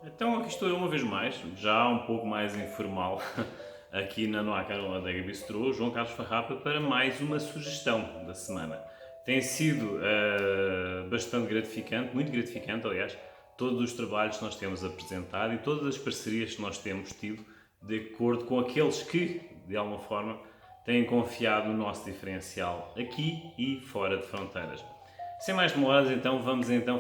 Então aqui estou eu uma vez mais, já um pouco mais informal, aqui na Noa Carol Adega Bistrô, João Carlos Farrapa, para mais uma sugestão da semana. Tem sido bastante gratificante, muito gratificante, aliás, todos os trabalhos que nós temos apresentado e todas as parcerias que nós temos tido de acordo com aqueles que, de alguma forma, têm confiado no nosso diferencial aqui e fora de fronteiras. Sem mais demoras, então, vamos então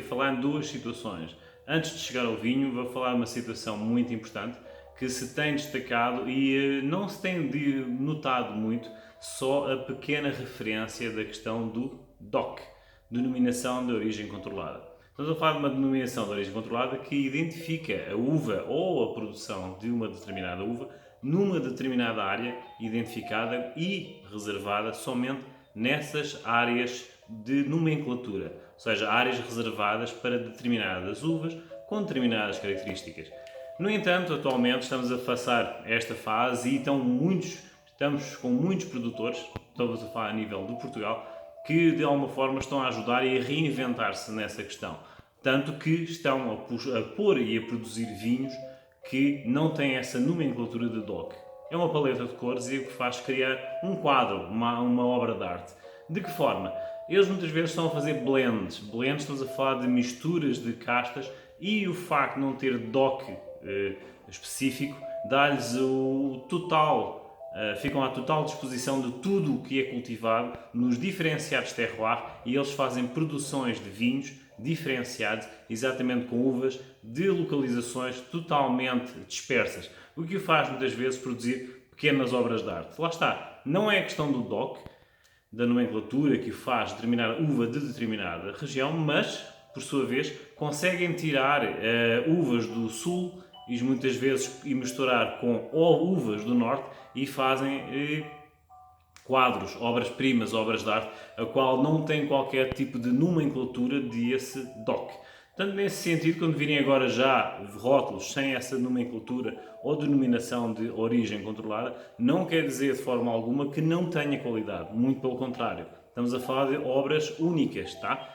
falar em duas situações. Antes de chegar ao vinho, vou falar de uma situação muito importante que se tem destacado e não se tem notado muito, só a pequena referência da questão do DOC, Denominação de Origem Controlada. Estamos a falar de uma denominação de origem controlada que identifica a uva ou a produção de uma determinada uva numa determinada área identificada e reservada somente nessas áreas de nomenclatura, ou seja, áreas reservadas para determinadas uvas com determinadas características. No entanto, atualmente estamos a passar esta fase e estamos com muitos produtores, estamos a falar a nível de Portugal, que de alguma forma estão a ajudar e a reinventar-se nessa questão. Tanto que estão a pôr e a produzir vinhos que não têm essa nomenclatura de DOC. É uma paleta de cores e o que faz criar um quadro, uma obra de arte. De que forma? Eles muitas vezes estão a fazer blends. Blends, estamos a falar de misturas de castas e o facto de não ter DOC específico dá-lhes o total ficam à total disposição de tudo o que é cultivado nos diferenciados terroir e eles fazem produções de vinhos diferenciados, exatamente com uvas de localizações totalmente dispersas, o que o faz muitas vezes produzir pequenas obras de arte. Lá está, não é a questão do DOC, da nomenclatura que o faz determinar uva de determinada região, mas, por sua vez, conseguem tirar uvas do sul e muitas vezes e misturar com uvas do norte e fazem quadros, obras-primas, obras de arte, a qual não tem qualquer tipo de nomenclatura desse DOC. Portanto, nesse sentido, quando virem agora já rótulos sem essa nomenclatura ou denominação de origem controlada, não quer dizer de forma alguma que não tenha qualidade, muito pelo contrário. Estamos a falar de obras únicas, tá?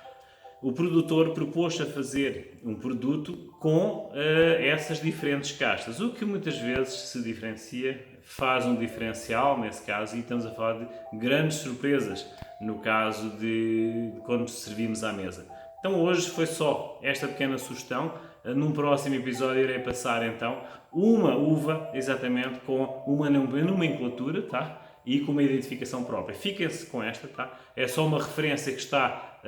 O produtor propôs a fazer um produto com essas diferentes castas, o que muitas vezes se diferencia, faz um diferencial nesse caso, e estamos a falar de grandes surpresas no caso de quando servimos à mesa. Então hoje foi só esta pequena sugestão. Num próximo episódio irei passar então uma uva exatamente com uma nomenclatura, tá? E com uma identificação própria. Fiquem-se com esta, tá? É só uma referência que está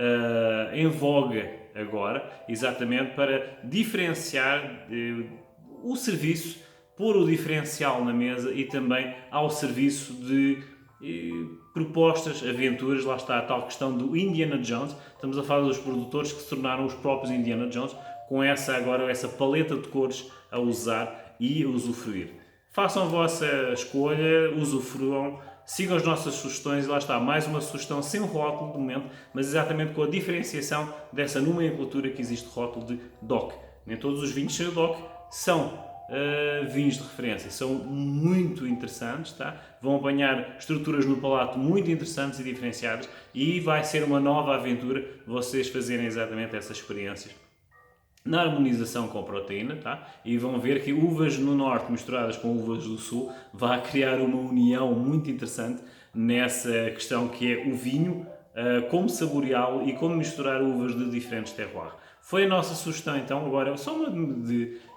em voga agora, exatamente para diferenciar o serviço, pôr o diferencial na mesa e também ao serviço de propostas, aventuras, lá está a tal questão do Indiana Jones. Estamos a falar dos produtores que se tornaram os próprios Indiana Jones, com essa paleta de cores a usar e a usufruir. Façam a vossa escolha, usufruam, sigam as nossas sugestões e lá está, mais uma sugestão sem rótulo de momento, mas exatamente com a diferenciação dessa nomenclatura que existe rótulo de DOC. Nem todos os vinhos sem o DOC são vinhos de referência, são muito interessantes, tá? Vão apanhar estruturas no palato muito interessantes e diferenciadas e vai ser uma nova aventura vocês fazerem exatamente essas experiências na harmonização com a proteína, tá? E vão ver que uvas no norte misturadas com uvas do sul vai criar uma união muito interessante nessa questão que é o vinho, como saboreá-lo e como misturar uvas de diferentes terroirs. Foi a nossa sugestão então, agora só uma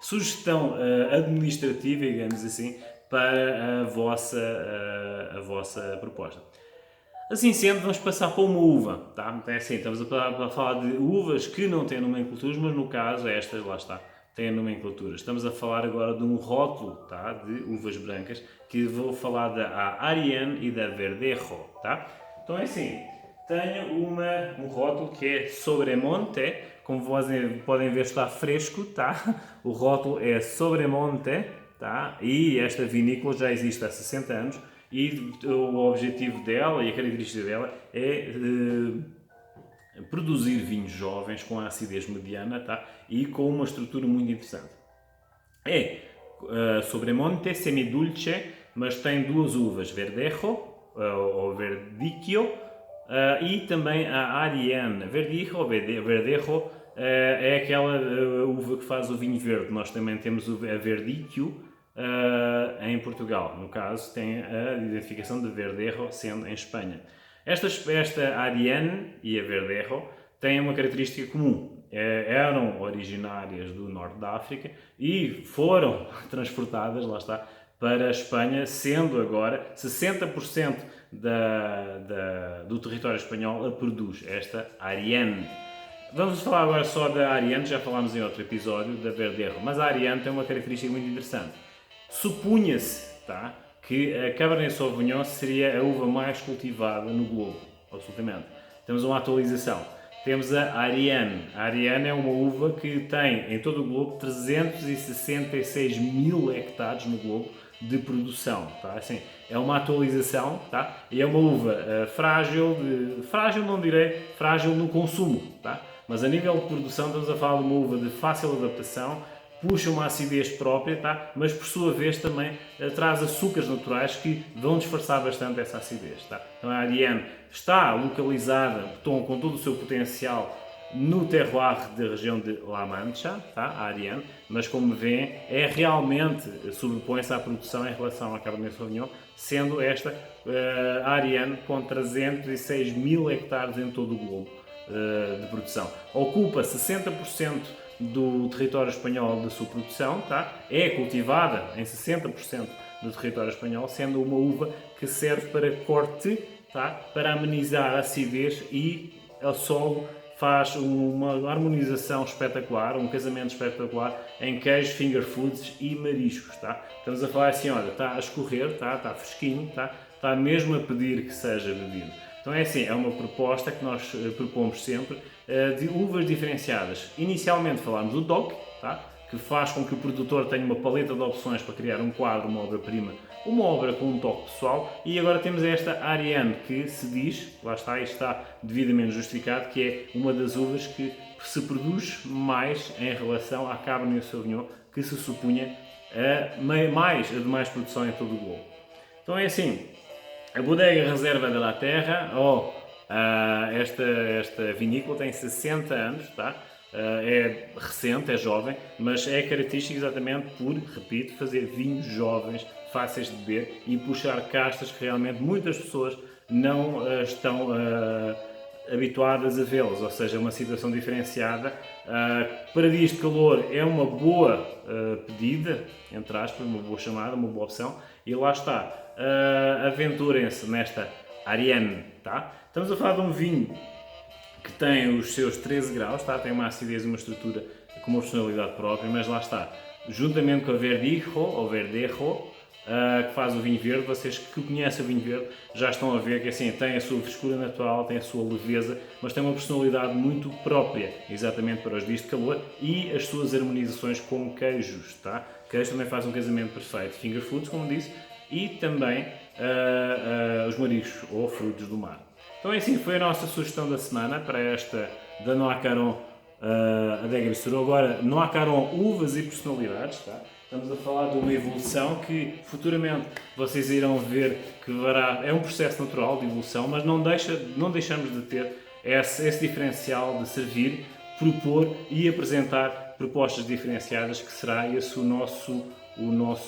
sugestão administrativa, digamos assim, para a vossa proposta. Assim sendo, vamos passar para uma uva, tá? É assim, estamos a falar de uvas que não têm nomenclaturas, mas no caso estas, lá está, têm nomenclaturas. Estamos a falar agora de um rótulo, tá? De uvas brancas, que vou falar da Ariane e da Verdejo, tá? Então é assim, tenho um rótulo que é Sobremonte, como vocês podem ver está fresco, tá? O rótulo é Sobremonte, tá? E esta vinícola já existe há 60 anos, e o objetivo dela e a característica dela é produzir vinhos jovens com acidez mediana, tá? E com uma estrutura muito interessante. É Sobremonte semidulce, mas tem duas uvas, Verdejo ou Verdicchio e também a Ariane. Verdejo é aquela uva que faz o vinho verde. Nós também temos a Verdicchio em Portugal. No caso, tem a identificação de Verdejo, sendo em Espanha. Esta Ariane e a Verdejo têm uma característica comum. Eram originárias do norte da África e foram transportadas, lá está, para a Espanha, sendo agora 60% do território espanhol a produz esta Ariane. Vamos falar agora só da Ariane, já falámos em outro episódio da Verdejo, mas a Ariane tem uma característica muito interessante. Supunha-se, tá, que a Cabernet Sauvignon seria a uva mais cultivada no globo, absolutamente. Temos uma atualização. Temos a Ariane. A Ariane é uma uva que tem em todo o globo 366 mil hectares no globo de produção, tá? Assim, é uma atualização, tá? E é uma uva frágil não direi, frágil no consumo, tá? Mas a nível de produção estamos a falar de uma uva de fácil adaptação, puxa uma acidez própria, tá? Mas por sua vez também traz açúcares naturais que vão disfarçar bastante essa acidez, tá? Então a Ariane está localizada com todo o seu potencial no terroir da região de La Mancha, tá? A Ariane, mas como vêem, realmente sobrepõe-se à produção em relação à Cabernet Sauvignon, sendo esta a Ariane com 306 mil hectares em todo o globo de produção. Ocupa 60% do território espanhol da sua produção, tá? É cultivada em 60% do território espanhol, sendo uma uva que serve para corte, tá? Para amenizar a acidez e ao solo faz uma harmonização espetacular, um casamento espetacular em queijos, finger foods e mariscos, tá? Estamos a falar assim, olha, está a escorrer, tá? Está fresquinho, tá? Está mesmo a pedir que seja bebido. Então é assim, é uma proposta que nós propomos sempre de uvas diferenciadas. Inicialmente falámos do DOC, tá? Que faz com que o produtor tenha uma paleta de opções para criar um quadro, uma obra-prima, uma obra com um toque pessoal. E agora temos esta Ariane, que se diz, lá está, e está devidamente justificado, que é uma das uvas que se produz mais em relação à Cabernet Sauvignon, que se supunha a de mais produção em todo o globo. Então é assim, a Bodega Reserva de la Terra, esta vinícola tem 60 anos, tá? É recente, é jovem, mas é característica exatamente por, repito, fazer vinhos jovens, fáceis de beber e puxar castas que realmente muitas pessoas não estão habituadas a vê-los, ou seja, uma situação diferenciada. Para dias de calor é uma boa pedida, entre aspas, uma boa chamada, uma boa opção, e lá está, aventurem-se nesta Ariane, tá? Estamos a falar de um vinho que tem os seus 13 graus, tá? Tem uma acidez e uma estrutura com uma personalidade própria, mas lá está, juntamente com a Verdejo, que faz o vinho verde, vocês que conhecem o vinho verde já estão a ver que assim, tem a sua frescura natural, tem a sua leveza, mas tem uma personalidade muito própria, exatamente para os dias de calor, e as suas harmonizações com queijos, tá? Queijo também faz um casamento perfeito, finger foods, como disse, e também os mariscos ou frutos do mar. Então é assim, foi a nossa sugestão da semana para esta da Noa Caron Adega Bistro. Agora, Noa Caron uvas e personalidades, tá? Estamos a falar de uma evolução que futuramente vocês irão ver que é um processo natural de evolução, mas não deixamos de ter esse diferencial de servir, propor e apresentar propostas diferenciadas, que será esse o nosso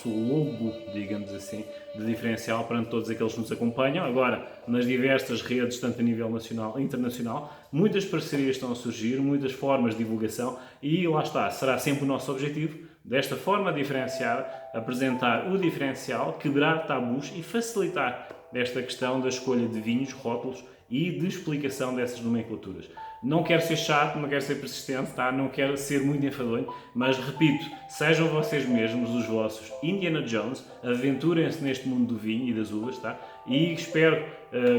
logo, digamos assim, de diferencial perante todos aqueles que nos acompanham. Agora, nas diversas redes, tanto a nível nacional e internacional, muitas parcerias estão a surgir, muitas formas de divulgação e lá está, será sempre o nosso objetivo, desta forma diferenciada, apresentar o diferencial, quebrar tabus e facilitar esta questão da escolha de vinhos, rótulos e de explicação dessas nomenclaturas. Não quero ser chato, não quero ser persistente, tá? Não quero ser muito enfadonho, mas repito, sejam vocês mesmos os vossos Indiana Jones, aventurem-se neste mundo do vinho e das uvas, tá? E espero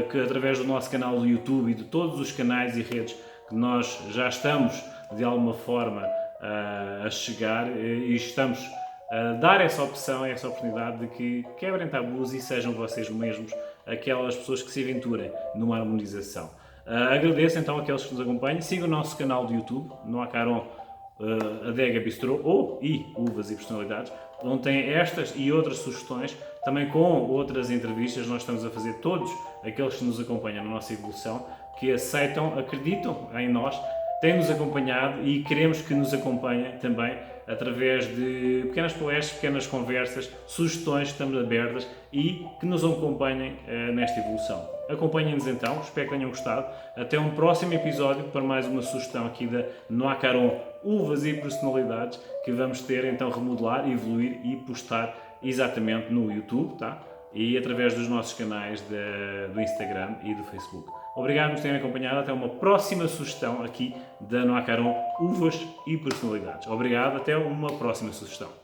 que através do nosso canal do YouTube e de todos os canais e redes que nós já estamos de alguma forma a chegar e estamos a dar essa opção, essa oportunidade de que quebrem tabus e sejam vocês mesmos aquelas pessoas que se aventurem numa harmonização. Agradeço então àqueles que nos acompanham, sigam o nosso canal do YouTube, Noa Caron Adega Bistro e Uvas e Personalidades, onde tem estas e outras sugestões, também com outras entrevistas. Nós estamos a fazer todos aqueles que nos acompanham na nossa evolução, que aceitam, acreditam em nós tem-nos acompanhado e queremos que nos acompanhem também através de pequenas palestras, pequenas conversas, sugestões, estamos abertas e que nos acompanhem nesta evolução. Acompanhem-nos então, espero que tenham gostado. Até um próximo episódio para mais uma sugestão aqui da Noa Caron Uvas e Personalidades, que vamos ter então remodelar, evoluir e postar exatamente no YouTube, tá? E através dos nossos canais do Instagram e do Facebook. Obrigado por nos terem acompanhado. Até uma próxima sugestão aqui da Noa Caron Uvas e Personalidades. Obrigado, até uma próxima sugestão.